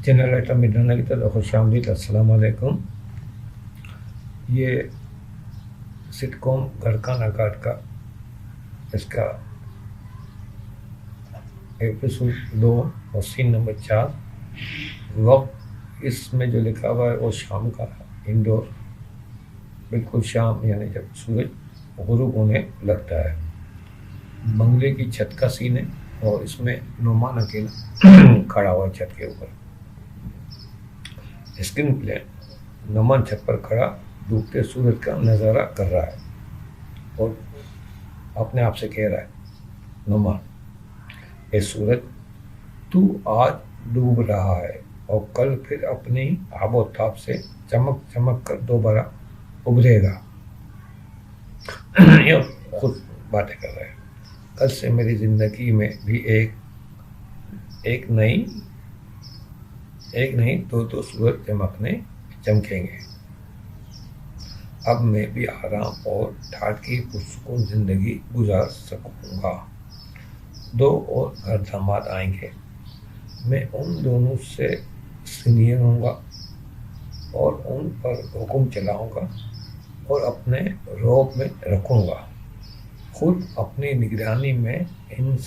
Channel item مدانہ کی طرف خوش آمدید. السلام علیکم. یہ سٹ کام گھر کا ناکاٹ کا اس کا ایپیسوڈ 2 اور سین نمبر 4. وقت اس میں جو لکھا ہوا ہے وہ شام کا انڈور، بالکل شام، یعنی جب سورج غروب ہونے لگتا ہے. بنگلے کی چھت کا سین ہے اور اس میں نعمان اکیلا کھڑا ہوا ہے چھت کے اوپر. اسکرین پلے نعمان چھت پر کھڑا ڈوبتے سورج کا نظارہ کر رہا ہے اور اپنے آپ سے کہہ رہا ہے، نعمان، اے سورج، تو آج ڈوب رہا ہے اور کل پھر اپنی آب و تاب سے چمک چمک کر دوبارہ ابھرے گا. یہ خود باتیں کر رہے ہیں. کل سے میری زندگی میں بھی ایک نہیں دو سورج چمکیں گے. اب میں بھی آرام اور ٹھاٹ کی پرسکون زندگی گزار سکوں گا. 2 اور گھر داماد آئیں گے. میں ان دونوں سے سینئر ہوں گا اور ان پر حکم چلاؤں گا اور اپنے روب میں رکھوں گا. خود اپنی نگرانی میں ان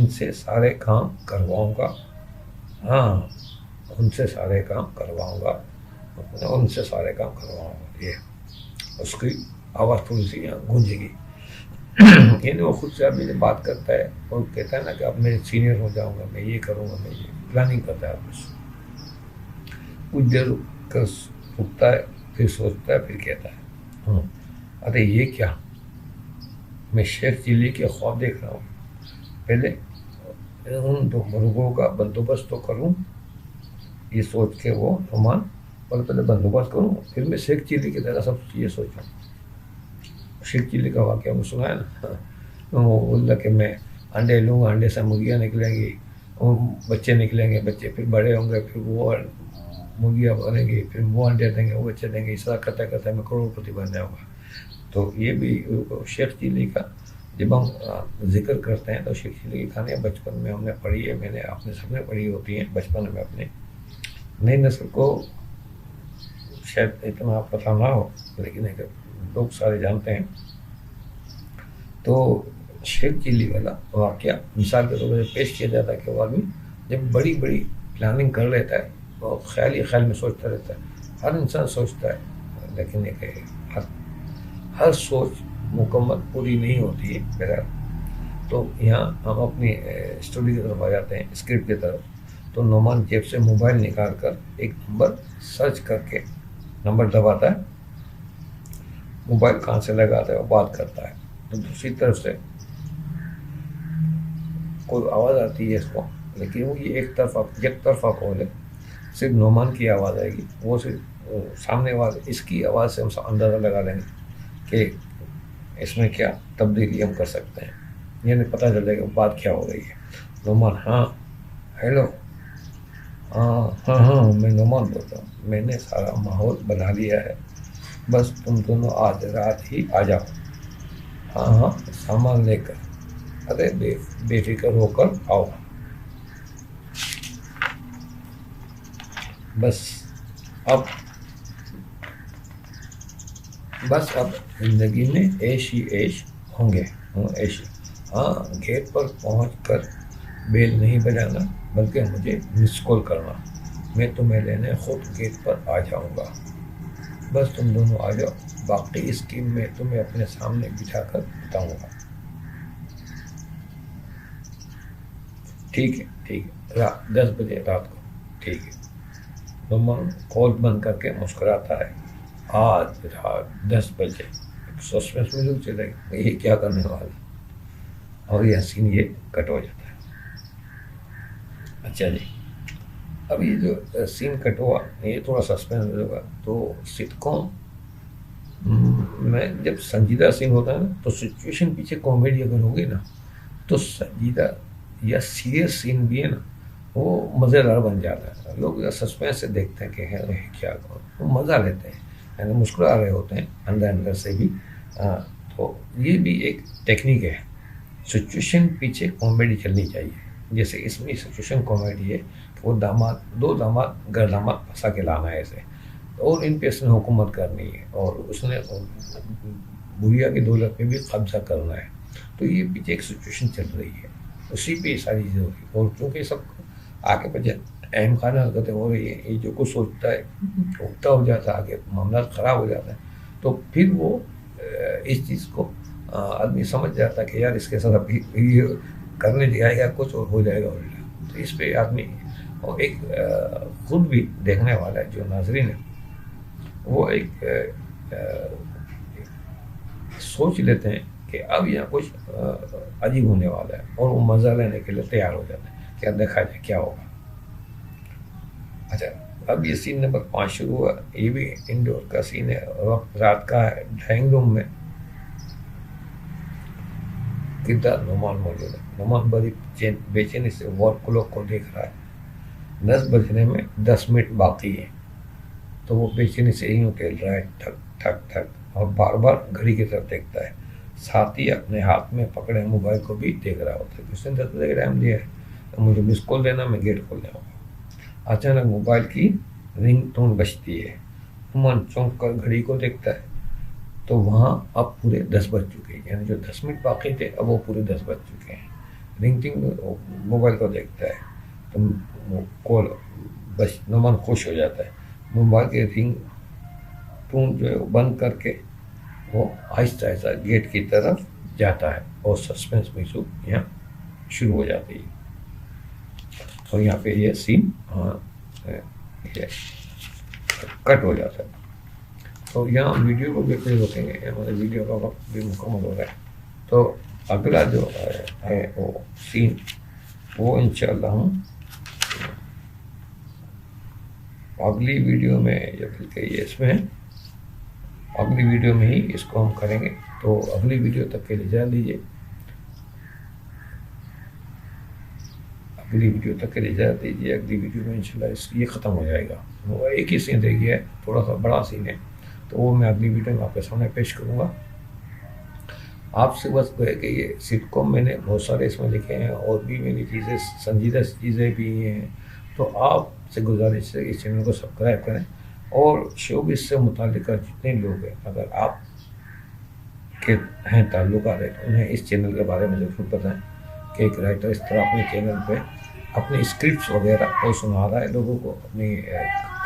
سے سارے کام کرواؤں گا. ان سے سارے کام کرواؤں گا. یہ اس کی آواز تھوڑی سی یہاں گونجے گی. یعنی وہ خود سے ابھی بات کرتا ہے اور کہتا ہے نا کہ اب میں سینئر ہو جاؤں گا، میں یہ کروں گا، میں یہ پلاننگ کرتا ہے. بس کچھ دیر رکتا ہے، پھر سوچتا ہے، پھر کہتا ہے، ارے یہ کیا، میں شیخ چلی کے خواب دیکھ رہا ہوں. پہلے ان 2 مرغوں کا بندوبست تو کروں. یہ سوچ کے وہ نعمان پہلے بندوبست کروں، پھر میں شیخ چلی کی طرح سب یہ سوچوں. شیخ چلی کا واقعہ میں سنا ہے نا، وہ بولتا کہ میں انڈے لوں گا، انڈے سے مرغیاں نکلیں گی، بچے نکلیں گے، بچے پھر بڑے ہوں گے، پھر وہ مرغیاں بنیں گی، پھر وہ انڈے دیں گے، وہ بچے دیں گے. اس طرح کرتا کرتا میں کروڑ پتی بن جاؤں گا. تو یہ بھی شیخ چلی کا جب ہم ذکر کرتے ہیں تو شیخ چلی کی کہانیاں بچپن میں ہم نے پڑھی ہے. آپ نے سب نے پڑھی ہوتی ہیں بچپن میں. اپنے نئی نسل کو شاید اتنا پتہ نہ ہو، لیکن لوگ سارے جانتے ہیں. تو شیخ چلی والا واقعہ مثال کے طور پر پیش کیا جاتا ہے کہ وہ آدمی جب بڑی پلاننگ کر لیتا ہے وہ خیال میں سوچتا رہتا ہے. ہر انسان سوچتا ہے، لیکن ہر سوچ مکمل پوری نہیں ہوتی ہے. بہرحال تو یہاں ہم اپنی اسٹوری کی طرف آ جاتے ہیں، اسکرپٹ کی طرف. تو نعمان جیب سے موبائل نکال کر ایک نمبر سرچ کر کے نمبر دباتا ہے. موبائل کان سے لگاتا ہے اور بات کرتا ہے. تو دوسری طرف سے کوئی آواز آتی ہے اس کو، لیکن وہ یہ ایک طرفہ کال ہے. صرف نعمان کی آواز آئے گی. وہ صرف سامنے والے اس کی آواز سے ہم اندازہ لگا لیں گے کہ اس میں کیا تبدیلی ہم کر سکتے ہیں، یعنی پتہ چلے گا بات کیا ہو رہی ہے. نعمان، ہاں ہیلو، ہاں میں نعمان بولتا ہوں. میں نے سارا ماحول بنا لیا ہے، بس تم دونوں آج رات ہی آ جاؤ. ہاں سامان لے کر. ارے بے فکر ہو کر آؤ. بس اب زندگی میں عیش ہی عیش ہوں گے. گیٹ پر پہنچ کر بیل نہیں بجانا، بلکہ مجھے مس کال کرنا. میں تمہیں لینے خود گیٹ پر آ جاؤں گا. بس تم دونوں آ جاؤ. باقی اسکیم میں تمہیں اپنے سامنے بٹھا کر بتاؤں گا. ٹھیک ہے 10 بجے رات کو. ٹھیک ہے. نعمان کال بند کر کے مسکراتا ہے. آج رات 10 بجے. سسپینس میں لوگ چلے گئے یہ کیا کرنے والا، اور یہ سین یہ کٹ ہو جاتا ہے. اچھا جی، اب یہ جو سین کٹ ہوا یہ تھوڑا سسپینس ہوگا. تو سٹ کام میں جب سنجیدہ سین ہوتا ہے نا تو سچویشن پیچھے کامیڈی اگر ہوگی نا تو سنجیدہ یا سیریس سین بھی ہے نا وہ مزیدار بن جاتا ہے. لوگ سسپینس سے دیکھتے ہیں کہ کیا وہ مزہ لیتے ہیں، یعنی مسکرا رہے ہوتے ہیں اندر سے بھی. تو یہ بھی ایک ٹیکنیک ہے. سچویشن پیچھے کامیڈی چلنی چاہیے. جیسے اس میں سچویشن کامیڈی ہے کہ وہ دو داماد گھر داماد پھنسا کے لانا ہے ایسے، اور ان پہ اس نے حکومت کرنی ہے اور اس نے بڑھیا کی دولت پہ بھی قبضہ کرنا ہے. تو یہ پیچھے ایک سچویشن چل رہی ہے، اسی پہ یہ ساری چیزیں ہو رہی ہے. اور چونکہ سب آگے بجے اہم خانہ حرکتیں ہو رہی ہیں، یہ جو کچھ سوچتا ہے اگتا ہو جاتا ہے، آگے معاملات خراب ہو جاتا ہے، تو پھر وہ اس چیز کو آدمی سمجھ جاتا ہے کہ یار اس کے ساتھ ابھی یہ کرنے جائے گا کچھ اور ہو جائے گا. تو اس پہ آدمی اور ایک خود بھی دیکھنے والا ہے جو ناظرین ہے وہ ایک سوچ لیتے ہیں کہ اب یہاں کچھ عجیب ہونے والا ہے، اور وہ مزہ لینے کے لیے تیار ہو جاتے ہیں کہ اب دیکھا جائے کیا ہوگا. اچھا، اب یہ سین نمبر 5 شروع ہوا. یہ بھی انڈور کا سین ہے، وقت رات کا ہے. ڈرائنگ روم میں کردار نعمان موجود ہے. نعمان بڑی بے چینی سے وال کلوک کو دیکھ رہا ہے. 10 بجنے میں 10 منٹ باقی ہیں، تو وہ بے چینی سے یوں ٹہل رہا ہے، ٹھک ٹھک ٹھک، اور بار بار گھڑی کی طرف دیکھتا ہے. ساتھ ہی اپنے ہاتھ میں پکڑے موبائل کو بھی دیکھ رہا ہوتا ہے. اس نے 10 بجے کا ٹائم دیا ہے، مجھے مس کال دینا، میں گیٹ کھولنے ہوگا. اچانک موبائل کی رنگ ٹون بجتی ہے. عموماً چونک کر گھڑی کو دیکھتا ہے تو وہاں اب پورے 10 بج چکے ہیں، یعنی جو 10 منٹ باقی تھے اب وہ پورے 10 بج چکے ہیں. رنگ موبائل کو دیکھتا ہے تو وہ کال بس نعمان خوش ہو جاتا ہے. موبائل کے رنگ ٹون جو ہے بند کر کے وہ آہستہ آہستہ گیٹ کی طرف جاتا ہے اور سسپینس محسوس یہاں شروع ہو جاتی ہے. اور یہاں پہ یہ سین کٹ ہو جاتا ہے. تو یہاں ویڈیو کو بھی اپنے روکیں گے، ہمارے ویڈیو کا وقت بھی مکمل ہو رہا ہے. تو اگلا جو ہے وہ سین وہ انشاءاللہ ہم اگلی ویڈیو میں، یا بلکہ یہ اس میں اگلی ویڈیو میں ہی اس کو ہم کریں گے. تو اگلی ویڈیو تک کے لیے اجازت دیجیے. اگلی ویڈیو میں انشاءاللہ یہ ختم ہو جائے گا. وہ ایک ہی سین رہ گیا ہے، تھوڑا سا بڑا سین ہے، تو وہ میں اگلی ویڈیو میں آپ کے سامنے پیش کروں گا. آپ سے بس ہے کہ یہ سٹ کام میں نے بہت سارے اس میں لکھے ہیں، اور بھی میری چیزیں سنجیدہ چیزیں بھی ہیں. تو آپ سے گزارش ہے اس چینل کو سبسکرائب کریں، اور شوبز سے متعلقہ جتنے لوگ ہیں اگر آپ کے ہیں تعلقات ہیں تو انہیں اس چینل کے بارے میں ضرور بتائیں کہ ایک رائٹر اس طرح اپنے چینل پہ اپنی اسکرپٹس وغیرہ کو سنا رہا ہے لوگوں کو، اپنی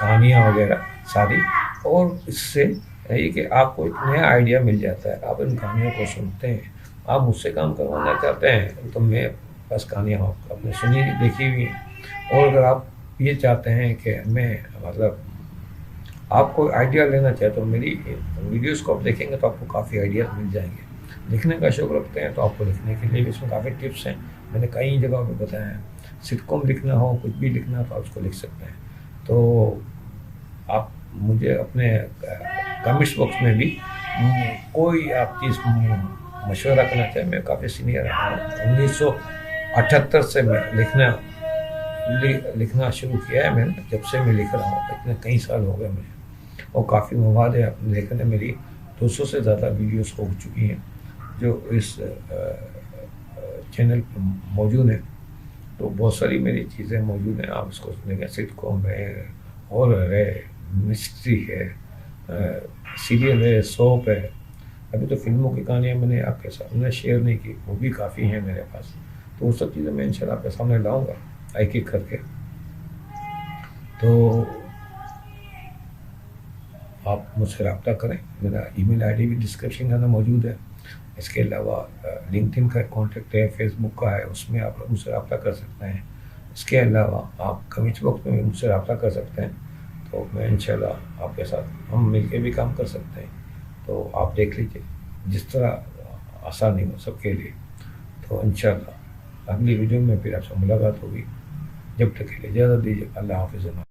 کہانیاں وغیرہ ساری. اور اس سے یہ کہ آپ کو ایک نیا آئیڈیا مل جاتا ہے. آپ ان کہانیوں کو سنتے ہیں، آپ مجھ سے کام کروانا چاہتے ہیں تو میں بس کہانیاں آپ نے سنی دیکھی ہوئی ہیں. اور اگر آپ یہ چاہتے ہیں کہ میں مطلب آپ کو آئیڈیا لینا چاہے تو میری ویڈیوز کو آپ دیکھیں گے تو آپ کو کافی آئیڈیاز مل جائیں گے. لکھنے کا شوق رکھتے ہیں تو آپ کو لکھنے کے لیے بھی اس میں کافی ٹپس ہیں، میں نے کئی جگہوں پہ بتایا ہیں. سٹ کام لکھنا ہو، کچھ بھی لکھنا ہو تو آپ اس کو لکھ سکتے ہیں. تو آپ مجھے اپنے کمنٹس باکس میں بھی کوئی آپ چیز مشورہ کرنا چاہیں. میں کافی سینئر ہوں، 1978 سے میں لکھنا شروع کیا ہے. میں نے جب سے میں لکھ رہا ہوں، اتنے کئی سال ہو گئے مجھے، اور کافی مواد ہے لیکن میری 200 سے زیادہ ویڈیوز ہو چکی ہیں جو اس چینل پہ موجود ہیں. تو بہت ساری میری چیزیں موجود ہیں، آپ اس کو سنیں گے. سٹ کام ہے، ہارر ہے، مسٹری ہے، سیریل ہے، سوپ ہے. ابھی تو فلموں کی کہانیاں میں نے آپ کے سامنے شیئر نہیں کی، وہ بھی کافی ہیں میرے پاس. تو وہ سب چیزیں میں انشاءاللہ آپ کے سامنے لاؤں گا ایک ایک کر کے. تو آپ مجھ سے رابطہ کریں. میرا ای میل آئی ڈی بھی ڈسکرپشن کے اندر موجود ہے. اس کے علاوہ لنکڈ ان کا کانٹیکٹ ہے، فیس بک کا ہے، اس میں آپ مجھ سے رابطہ کر سکتے ہیں. اس کے علاوہ آپ کمنٹ باکس میں بھی مجھ سے رابطہ کر سکتے ہیں. تو میں انشاءاللہ آپ کے ساتھ ہم مل کے بھی کام کر سکتے ہیں. تو آپ دیکھ لیجیے جس طرح آسانی ہو سب کے لیے. تو انشاءاللہ اگلی ویڈیو میں پھر آپ سے ملاقات ہوگی. جب تک کے لیے اجازت دیجیے. اللہ حافظ.